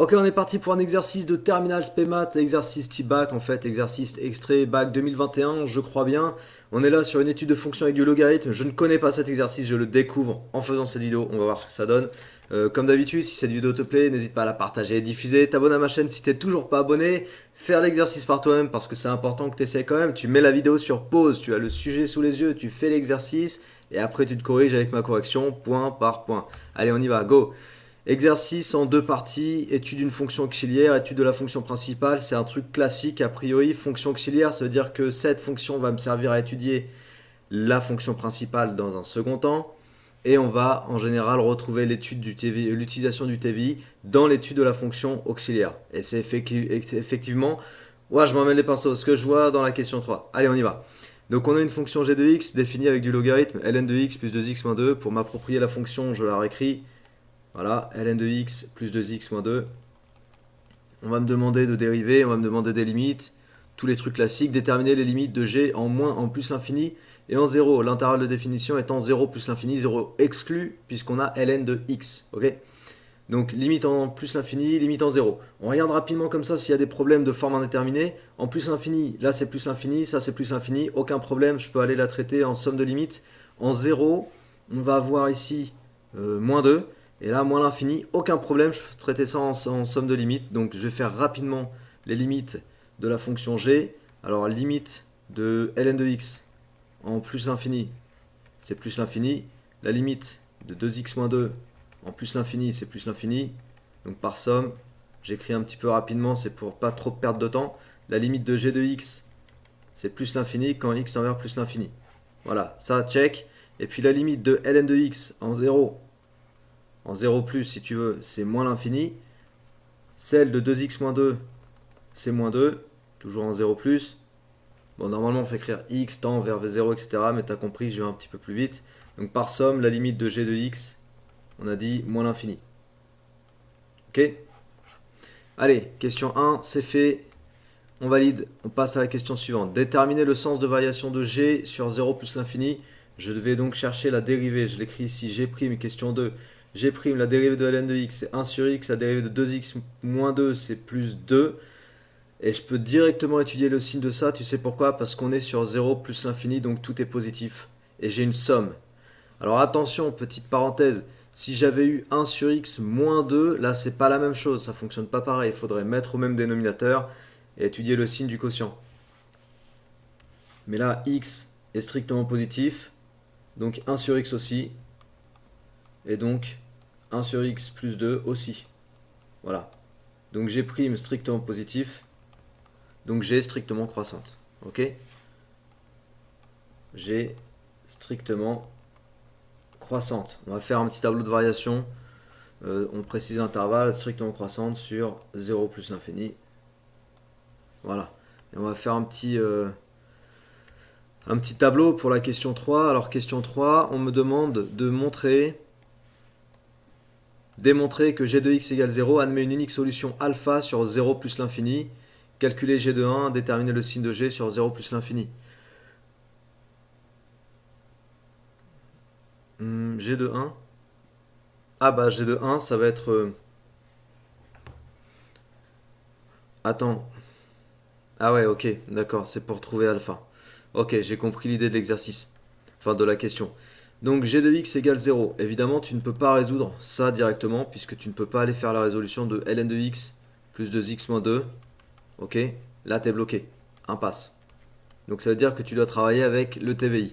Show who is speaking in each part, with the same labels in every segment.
Speaker 1: Ok, on est parti pour un exercice de Terminal SPMAT, exercice type bac, en fait, exercice extrait bac 2021, je crois bien. On est là sur une étude de fonction avec du logarithme. Je ne connais pas cet exercice, je le découvre en faisant cette vidéo. On va voir ce que ça donne. Comme d'habitude, si cette vidéo te plaît, n'hésite pas à la partager et diffuser. T'abonnes à ma chaîne si t'es toujours pas abonné. Faire l'exercice par toi-même parce que c'est important que tu essaies quand même. Tu mets la vidéo sur pause, tu as le sujet sous les yeux, tu fais l'exercice et après tu te corriges avec ma correction point par point. Allez, on y va, go! Exercice en deux parties, étude d'une fonction auxiliaire, étude de la fonction principale, c'est un truc classique a priori. Fonction auxiliaire, ça veut dire que cette fonction va me servir à étudier la fonction principale dans un second temps. Et on va en général retrouver l'étude du TVI, l'utilisation du TVI dans l'étude de la fonction auxiliaire. Et c'est effectivement, ouais, je m'emmène les pinceaux, ce que je vois dans la question 3. Allez, on y va. Donc on a une fonction g de x définie avec du logarithme ln de x plus 2x moins 2. Pour m'approprier la fonction, je la réécris. Voilà, ln de x plus 2x moins 2. On va me demander de dériver, on va me demander des limites, tous les trucs classiques, déterminer les limites de g en moins, en plus l'infini et en 0. L'intervalle de définition étant 0 plus l'infini, 0 exclu puisqu'on a ln de x. Ok. Donc limite en plus l'infini, limite en 0. On regarde rapidement comme ça s'il y a des problèmes de forme indéterminée. En plus l'infini, là c'est plus l'infini, ça c'est plus l'infini, aucun problème, je peux aller la traiter en somme de limites. En 0, on va avoir ici moins 2. Et là, moins l'infini, aucun problème, je peux traiter ça en somme de limites. Donc je vais faire rapidement les limites de la fonction g. Alors limite de ln de x en plus l'infini, c'est plus l'infini. La limite de 2x moins 2 en plus l'infini, c'est plus l'infini. Donc par somme, j'écris un petit peu rapidement, c'est pour pas trop perdre de temps. La limite de g de x, c'est plus l'infini quand x envers plus l'infini. Voilà, ça check. Et puis la limite de ln de x en 0 plus si tu veux, c'est moins l'infini. Celle de 2x moins 2, c'est moins 2, toujours en 0 plus. Bon, normalement, on fait écrire x tend vers 0, etc. Mais tu as compris, je vais un petit peu plus vite. Donc, par somme, la limite de g de x, on a dit moins l'infini. Ok. Allez, question 1, c'est fait. On valide. On passe à la question suivante. Déterminer le sens de variation de g sur 0 plus l'infini. Je vais donc chercher la dérivée. Je l'écris ici. G', question 2. G', la dérivée de ln de x, c'est 1 sur x. La dérivée de 2x moins 2, c'est plus 2. Et je peux directement étudier le signe de ça. Tu sais pourquoi? Parce qu'on est sur 0 plus l'infini, donc tout est positif. Et j'ai une somme. Alors attention, petite parenthèse. Si j'avais eu 1 sur x moins 2, là c'est pas la même chose. Ça fonctionne pas pareil. Il faudrait mettre au même dénominateur et étudier le signe du quotient. Mais là, x est strictement positif. Donc 1 sur x aussi. Et donc 1 sur x plus 2 aussi. Voilà. Donc g' strictement positif. Donc g strictement croissante. Ok. G strictement croissante. On va faire un petit tableau de variation. On précise l'intervalle strictement croissante sur 0 plus l'infini. Voilà. Et on va faire un petit tableau pour la question 3. Alors question 3, on me demande de démontrer que g de x égale 0 admet une unique solution alpha sur 0 plus l'infini. Calculer g de 1, déterminer le signe de g sur 0 plus l'infini. G de 1. Ah bah G de 1, ça va être... Attends. Ah ouais, ok, d'accord, c'est pour trouver alpha. Ok, j'ai compris l'idée de l'exercice. Enfin, de la question. Donc g de x égale 0. Évidemment, tu ne peux pas résoudre ça directement, puisque tu ne peux pas aller faire la résolution de ln de x plus 2x moins 2. Ok, là t'es bloqué. Impasse. Donc ça veut dire que tu dois travailler avec le TVI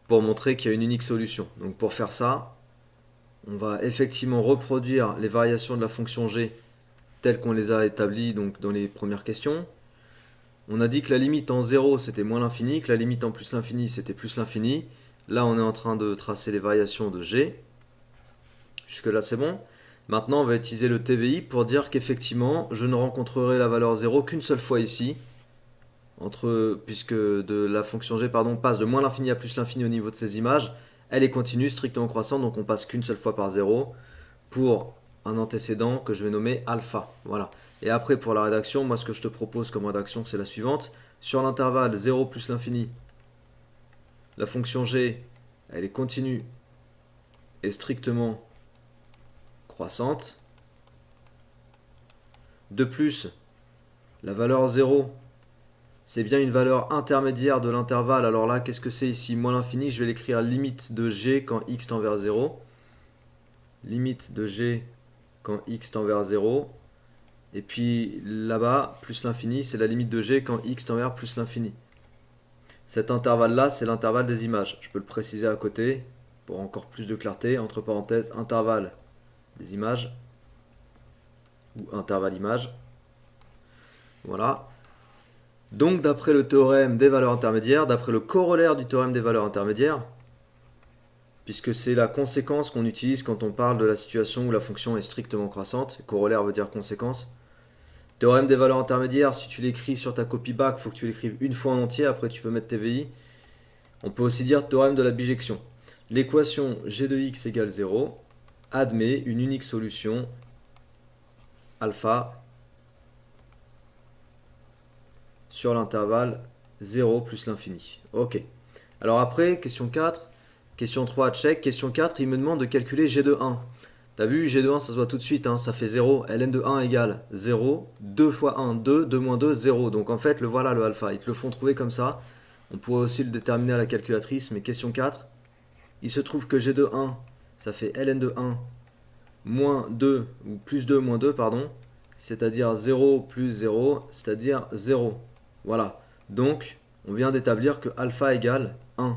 Speaker 1: pour montrer qu'il y a une unique solution. Donc pour faire ça, on va effectivement reproduire les variations de la fonction g telles qu'on les a établies donc, dans les premières questions. On a dit que la limite en 0 c'était moins l'infini, que la limite en plus l'infini c'était plus l'infini. Là on est en train de tracer les variations de g. Jusque là c'est bon. Maintenant on va utiliser le TVI pour dire qu'effectivement je ne rencontrerai la valeur 0 qu'une seule fois ici. Puisque de la fonction g passe de moins l'infini à plus l'infini au niveau de ces images. Elle est continue, strictement croissante, donc on passe qu'une seule fois par 0 pour un antécédent que je vais nommer alpha. Voilà. Et après, pour la rédaction, moi, ce que je te propose comme rédaction, c'est la suivante. Sur l'intervalle 0 plus l'infini, la fonction g, elle est continue et strictement croissante. De plus, la valeur 0, c'est bien une valeur intermédiaire de l'intervalle. Alors là, qu'est-ce que c'est ici? Moins l'infini, je vais l'écrire limite de g quand x tend vers 0. Limite de g quand x tend vers 0. Et puis là-bas, plus l'infini, c'est la limite de g quand x tend vers plus l'infini. Cet intervalle-là, c'est l'intervalle des images. Je peux le préciser à côté pour encore plus de clarté. Entre parenthèses, intervalle des images ou intervalle image. Voilà. Donc, d'après le théorème des valeurs intermédiaires, d'après le corollaire du théorème des valeurs intermédiaires, puisque c'est la conséquence qu'on utilise quand on parle de la situation où la fonction est strictement croissante. Corollaire veut dire conséquence. Théorème des valeurs intermédiaires, si tu l'écris sur ta copie bac, il faut que tu l'écrives une fois en entier, après tu peux mettre TVI. On peut aussi dire théorème de la bijection. L'équation g de x égale 0 admet une unique solution alpha sur l'intervalle 0 plus l'infini. Ok. Alors après, question 4, question 3, check. Question 4, il me demande de calculer g de 1. T'as vu, g de 1, ça se voit tout de suite, hein, ça fait 0. ln de 1 égale 0. 2 fois 1, 2. 2 moins 2, 0. Donc en fait, le voilà le alpha. Ils te le font trouver comme ça. On pourrait aussi le déterminer à la calculatrice, mais question 4. Il se trouve que g de 1, ça fait ln de 1 moins 2, ou plus 2 moins 2, pardon. C'est-à-dire 0 plus 0, c'est-à-dire 0. Voilà. Donc, on vient d'établir que alpha égale 1.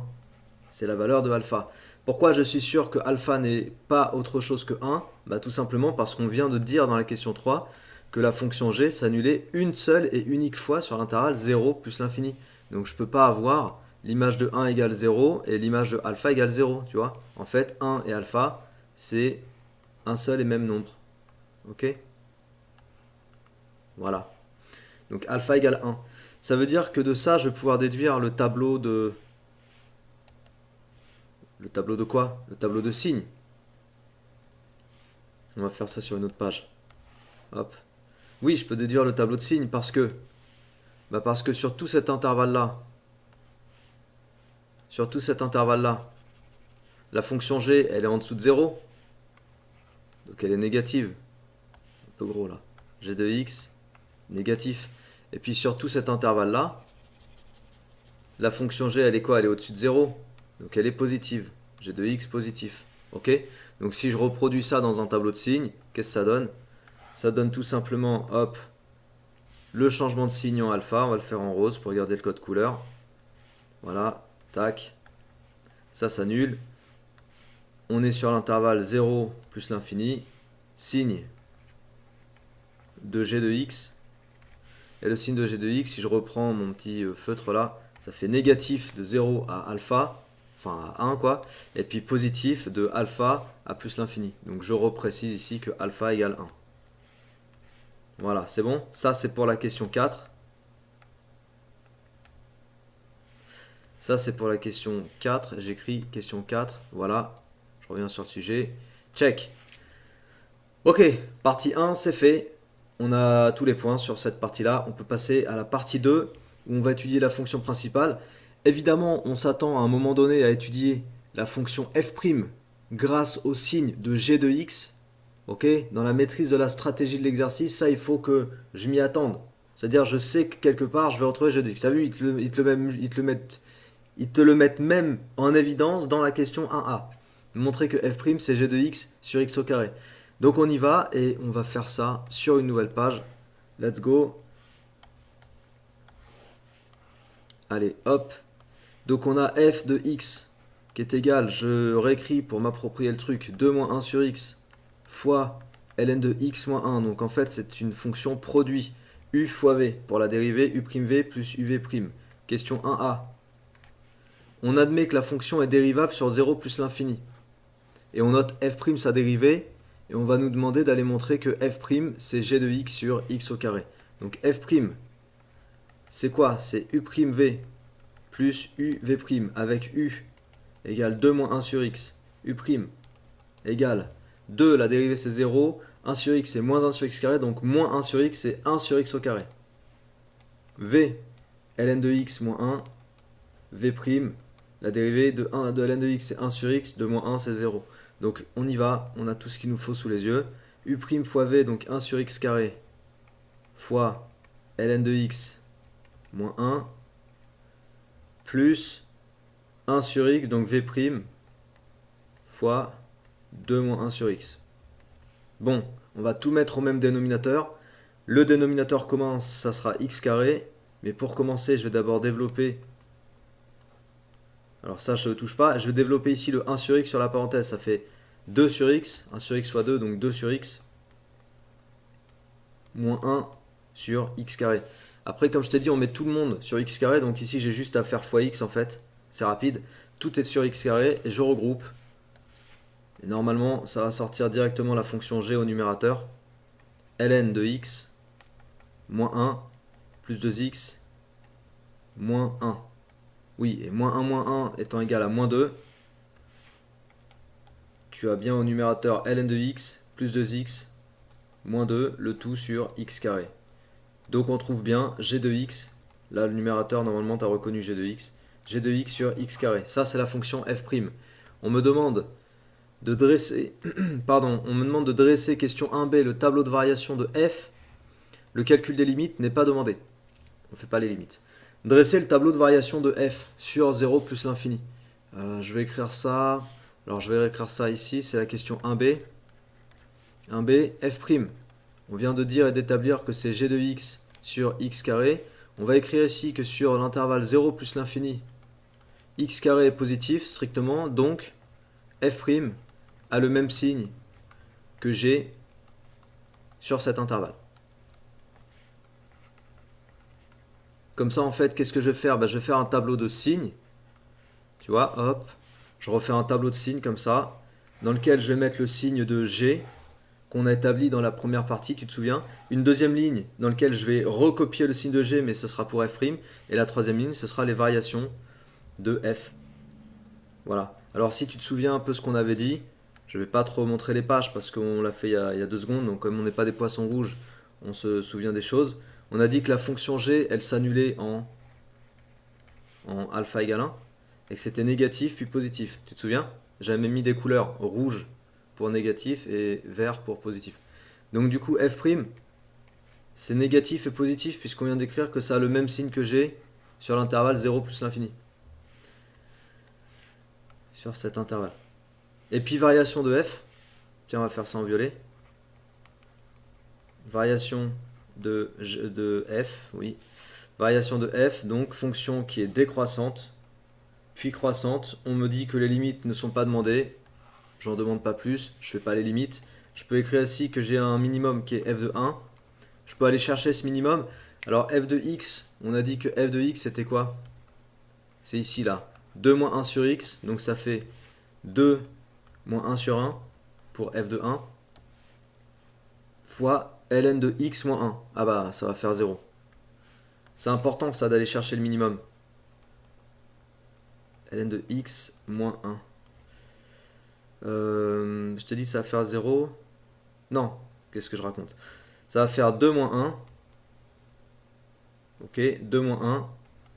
Speaker 1: C'est la valeur de alpha. Pourquoi je suis sûr que alpha n'est pas autre chose que 1? Bah, tout simplement parce qu'on vient de dire dans la question 3 que la fonction g s'annulait une seule et unique fois sur l'intervalle 0 plus l'infini. Donc je ne peux pas avoir l'image de 1 égale 0 et l'image de alpha égale 0. Tu vois? En fait, 1 et alpha, c'est un seul et même nombre. Ok? Voilà. Donc alpha égale 1. Ça veut dire que de ça, je vais pouvoir déduire le tableau de... Le tableau de quoi? Le tableau de signes. On va faire ça sur une autre page. Hop. Oui, je peux déduire le tableau de signes parce que... parce que sur tout cet intervalle-là, la fonction g, elle est en dessous de 0. Donc elle est négative. Un peu gros là. G de x, négatif. Et puis sur tout cet intervalle-là, la fonction g, elle est quoi? Elle est au-dessus de 0. Donc elle est positive. G de x positif. Ok? Donc si je reproduis ça dans un tableau de signes, qu'est-ce que ça donne? Ça donne tout simplement, hop, le changement de signe en alpha. On va le faire en rose pour regarder le code couleur. Voilà, tac. Ça s'annule. On est sur l'intervalle 0 plus l'infini. Signe de g de x. Et le signe de g de x, si je reprends mon petit feutre là, ça fait négatif de 0 à alpha, enfin à 1 quoi, et puis positif de alpha à plus l'infini. Donc je reprécise ici que alpha égale 1. Voilà, c'est bon. Ça c'est pour la question 4. Ça c'est pour la question 4. J'écris question 4. Voilà, je reviens sur le sujet. Check. Ok, partie 1, c'est fait. On a tous les points sur cette partie-là. On peut passer à la partie 2 où on va étudier la fonction principale. Évidemment, on s'attend à un moment donné à étudier la fonction f' grâce au signe de g de x. Ok, dans la maîtrise de la stratégie de l'exercice, ça, il faut que je m'y attende. C'est-à-dire, je sais que quelque part, je vais retrouver g de x. T'as vu, ils te le mettent même en évidence dans la question 1a. Montrer que f' c'est g de x sur x au carré. Donc on y va et on va faire ça sur une nouvelle page. Let's go. Allez, hop. Donc on a f de x qui est égal, je réécris pour m'approprier le truc, 2 moins 1 sur x fois ln de x moins 1. Donc en fait c'est une fonction produit u fois v pour la dérivée u'v plus uv'. Question 1a. On admet que la fonction est dérivable sur 0 plus l'infini. Et on note f' sa dérivée. Et on va nous demander d'aller montrer que f' c'est g de x sur x au carré. Donc f' c'est quoi? C'est u'v plus uv' avec u égale 2 moins 1 sur x. U' égale 2, la dérivée c'est 0. 1 sur x c'est moins 1 sur x carré. Donc moins 1 sur x c'est 1 sur x au carré. V, ln de x moins 1. V', la dérivée de ln de x c'est 1 sur x. De moins 1 c'est 0. Donc on y va, on a tout ce qu'il nous faut sous les yeux. U' fois v, donc 1 sur x carré, fois ln de x moins 1 plus 1 sur x, donc v' fois 2 moins 1 sur x. Bon, on va tout mettre au même dénominateur. Le dénominateur commun, ça sera x carré. Mais pour commencer, je vais d'abord développer. Alors ça, je ne touche pas. Je vais développer ici le 1 sur x sur la parenthèse. Ça fait 2 sur x. 1 sur x fois 2, donc 2 sur x. Moins 1 sur x carré. Après, comme je t'ai dit, on met tout le monde sur x carré. Donc ici, j'ai juste à faire fois x en fait. C'est rapide. Tout est sur x carré. Et je regroupe. Et normalement, ça va sortir directement la fonction g au numérateur. Ln de x moins 1 plus 2x moins 1. Oui, et moins 1 étant égal à moins 2, tu as bien au numérateur ln de x plus 2x moins 2, le tout sur x carré. Donc on trouve bien g de x, là le numérateur normalement tu as reconnu g de x, g de x sur x carré. Ça c'est la fonction f'. On me demande de dresser, on me demande de dresser question 1b le tableau de variation de f. Le calcul des limites n'est pas demandé. On ne fait pas les limites. Dresser le tableau de variation de f sur 0 plus l'infini. Je vais écrire ça. Alors je vais réécrire ça ici. C'est la question 1b. 1b, f'. On vient de dire et d'établir que c'est g de x sur x carré. On va écrire ici que sur l'intervalle 0 plus l'infini, x carré est positif strictement. Donc f' a le même signe que g sur cet intervalle. Comme ça, en fait, qu'est-ce que je vais faire? Je vais faire un tableau de signes. Tu vois, hop. Je refais un tableau de signes comme ça, dans lequel je vais mettre le signe de G qu'on a établi dans la première partie, tu te souviens. Une deuxième ligne dans laquelle je vais recopier le signe de G, mais ce sera pour f'. Et la troisième ligne, ce sera les variations de f. Voilà. Alors, si tu te souviens un peu ce qu'on avait dit, je ne vais pas trop montrer les pages parce qu'on l'a fait il y a 2 secondes. Donc, comme on n'est pas des poissons rouges, on se souvient des choses. On a dit que la fonction g, elle s'annulait en alpha égale 1 et que c'était négatif puis positif. Tu te souviens? J'avais mis des couleurs rouge pour négatif et vert pour positif. Donc du coup, f', c'est négatif et positif puisqu'on vient d'écrire que ça a le même signe que g sur l'intervalle 0 plus l'infini. Sur cet intervalle. Et puis variation de f. Tiens, on va faire ça en violet. Variation de f, oui. Variation de f, donc fonction qui est décroissante, puis croissante. On me dit que les limites ne sont pas demandées. J'en demande pas plus, je fais pas les limites. Je peux écrire ici que j'ai un minimum qui est f de 1. Je peux aller chercher ce minimum. Alors f de x, on a dit que f de x c'était quoi? C'est ici là. 2 moins 1 sur x, donc ça fait 2 moins 1 sur 1 pour f de 1 fois ln de x moins 1. Ah bah ça va faire 0. C'est important ça d'aller chercher le minimum. Ln de x moins 1. Je te dis ça va faire 0. Non, qu'est-ce que je raconte? Ça va faire 2 moins 1. Ok, 2 moins 1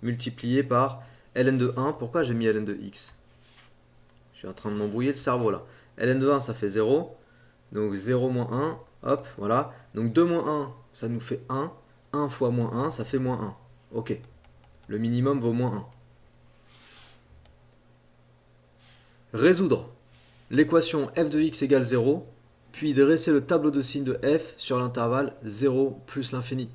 Speaker 1: multiplié par ln de 1. Pourquoi j'ai mis ln de x? Je suis en train de m'embrouiller le cerveau là. Ln de 1 ça fait 0. Donc 0 moins 1. Hop, voilà. Donc 2 moins 1 ça nous fait 1. 1 fois moins 1 ça fait moins 1. Ok. Le minimum vaut moins 1. Résoudre l'équation f de x égale 0, puis dresser le tableau de signes de f sur l'intervalle 0 plus l'infini.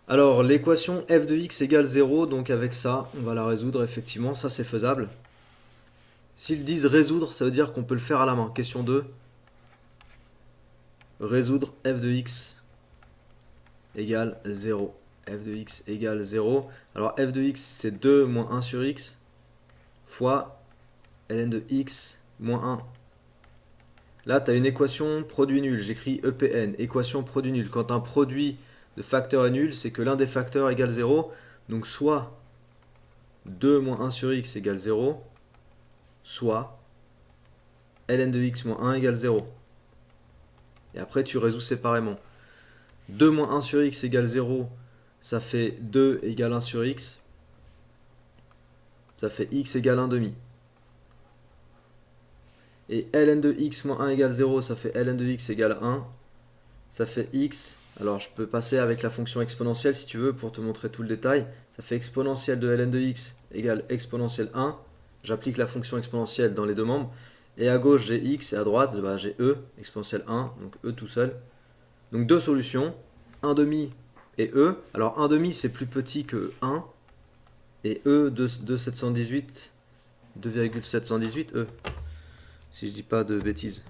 Speaker 1: Alors l'équation f de x égale 0, donc avec ça, on va la résoudre effectivement, ça c'est faisable. S'ils disent résoudre, ça veut dire qu'on peut le faire à la main. Question 2. Résoudre f de x égale 0. f de x égale 0. Alors f de x c'est 2 moins 1 sur x fois ln de x moins 1. Là, tu as une équation produit nul. J'écris EPN, équation produit nul. Quand un produit de facteurs est nul, c'est que l'un des facteurs égale 0. Donc soit 2 moins 1 sur x égale 0, soit ln de x moins 1 égale 0. Et après, tu résous séparément. 2 moins 1 sur x égale 0, ça fait 2 égale 1 sur x. Ça fait x égale 1 demi. Et ln de x moins 1 égale 0, ça fait ln de x égale 1. Ça fait x. Alors je peux passer avec la fonction exponentielle si tu veux pour te montrer tout le détail. Ça fait exponentielle de ln de x égale exponentielle 1. J'applique la fonction exponentielle dans les deux membres. Et à gauche j'ai x et à droite bah, j'ai e, exponentielle 1, donc e tout seul. Donc deux solutions, 1 demi et e. Alors 1 demi c'est plus petit que 1. Et e de 2,718, 2,718 e. Si je dis pas de bêtises.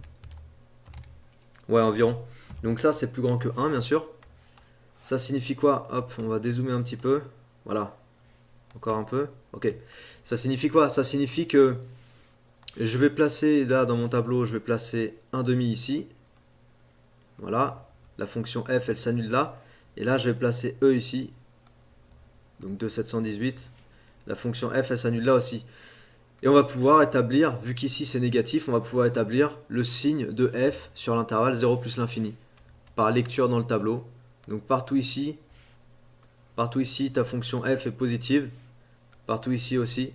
Speaker 1: Ouais, environ. Donc ça, c'est plus grand que 1, bien sûr. Ça signifie quoi? Hop, on va dézoomer un petit peu. Voilà. Encore un peu. Ok. Ça signifie quoi? Ça signifie que je vais placer, là, dans mon tableau, je vais placer 1 demi ici. Voilà. La fonction f, elle s'annule là. Et là, je vais placer e ici. Donc 2,718. La fonction f, elle s'annule là aussi. Et on va pouvoir établir, vu qu'ici c'est négatif, on va pouvoir établir le signe de f sur l'intervalle 0 plus l'infini. Par lecture dans le tableau. Donc partout ici, ta fonction f est positive. Partout ici aussi.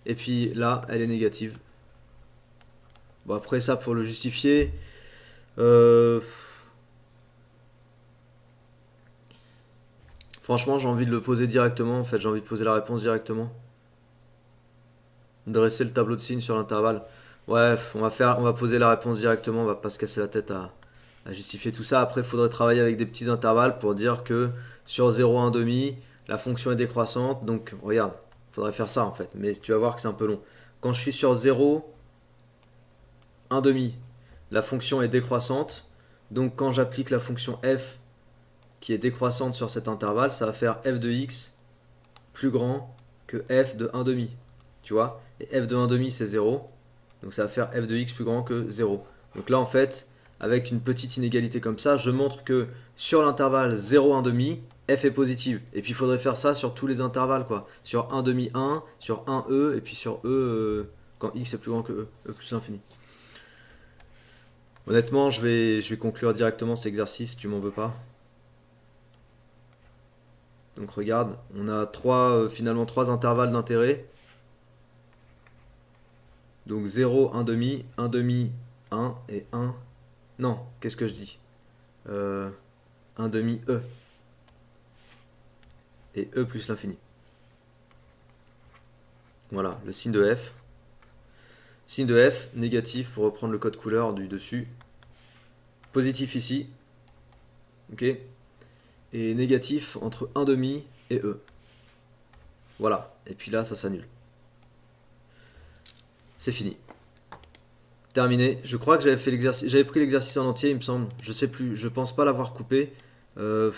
Speaker 1: Et puis là, elle est négative. Bon, après ça, pour le justifier, franchement, j'ai envie de le poser directement. En fait, j'ai envie de poser la réponse directement. Dresser le tableau de signes sur l'intervalle. Ouais, on va poser la réponse directement. On va pas se casser la tête à justifier tout ça. Après, il faudrait travailler avec des petits intervalles pour dire que sur 0, 1 demi, la fonction est décroissante. Donc, regarde, il faudrait faire ça en fait. Mais tu vas voir que c'est un peu long. Quand je suis sur 0, 1 demi, la fonction est décroissante. Donc, quand j'applique la fonction f qui est décroissante sur cet intervalle, ça va faire f de x plus grand que f de 1 demi. Tu vois? Et f de 1 demi, c'est 0. Donc, ça va faire f de x plus grand que 0. Donc là, en fait, avec une petite inégalité comme ça, je montre que sur l'intervalle 0, 1 demi, f est positive. Et puis il faudrait faire ça sur tous les intervalles, quoi. Sur 1 demi 1, sur 1 e, et puis sur e quand x est plus grand que e plus l'infini. Honnêtement, je vais conclure directement cet exercice, tu m'en veux pas. Donc regarde, on a finalement trois intervalles d'intérêt. Donc 0, 1 demi, 1 demi, 1 et 1. Non, qu'est-ce que je dis 1 demi e. Et e plus l'infini. Voilà, le signe de f. Signe de f, négatif pour reprendre le code couleur du dessus. Positif ici. Ok. Et négatif entre 1 demi et e. Voilà. Et puis là, ça s'annule. C'est fini. Terminé. Je crois que j'avais fait l'exercice. J'avais pris l'exercice en entier, il me semble. Je sais plus. Je pense pas l'avoir coupé. Je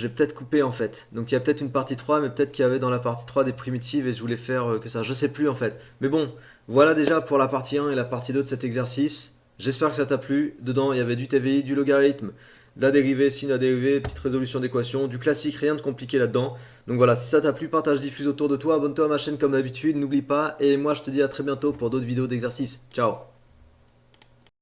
Speaker 1: l'ai peut-être coupé en fait. Donc il y a peut-être une partie 3, mais peut-être qu'il y avait dans la partie 3 des primitives et je voulais faire que ça. Je sais plus en fait. Mais bon, voilà déjà pour la partie 1 et la partie 2 de cet exercice. J'espère que ça t'a plu. Dedans, il y avait du TVI, du logarithme, de la dérivée, signe de la dérivée, petite résolution d'équation, du classique, rien de compliqué là-dedans. Donc voilà, si ça t'a plu, partage, diffuse autour de toi, abonne-toi à ma chaîne comme d'habitude, n'oublie pas. Et moi, je te dis à très bientôt pour d'autres vidéos d'exercices. Ciao!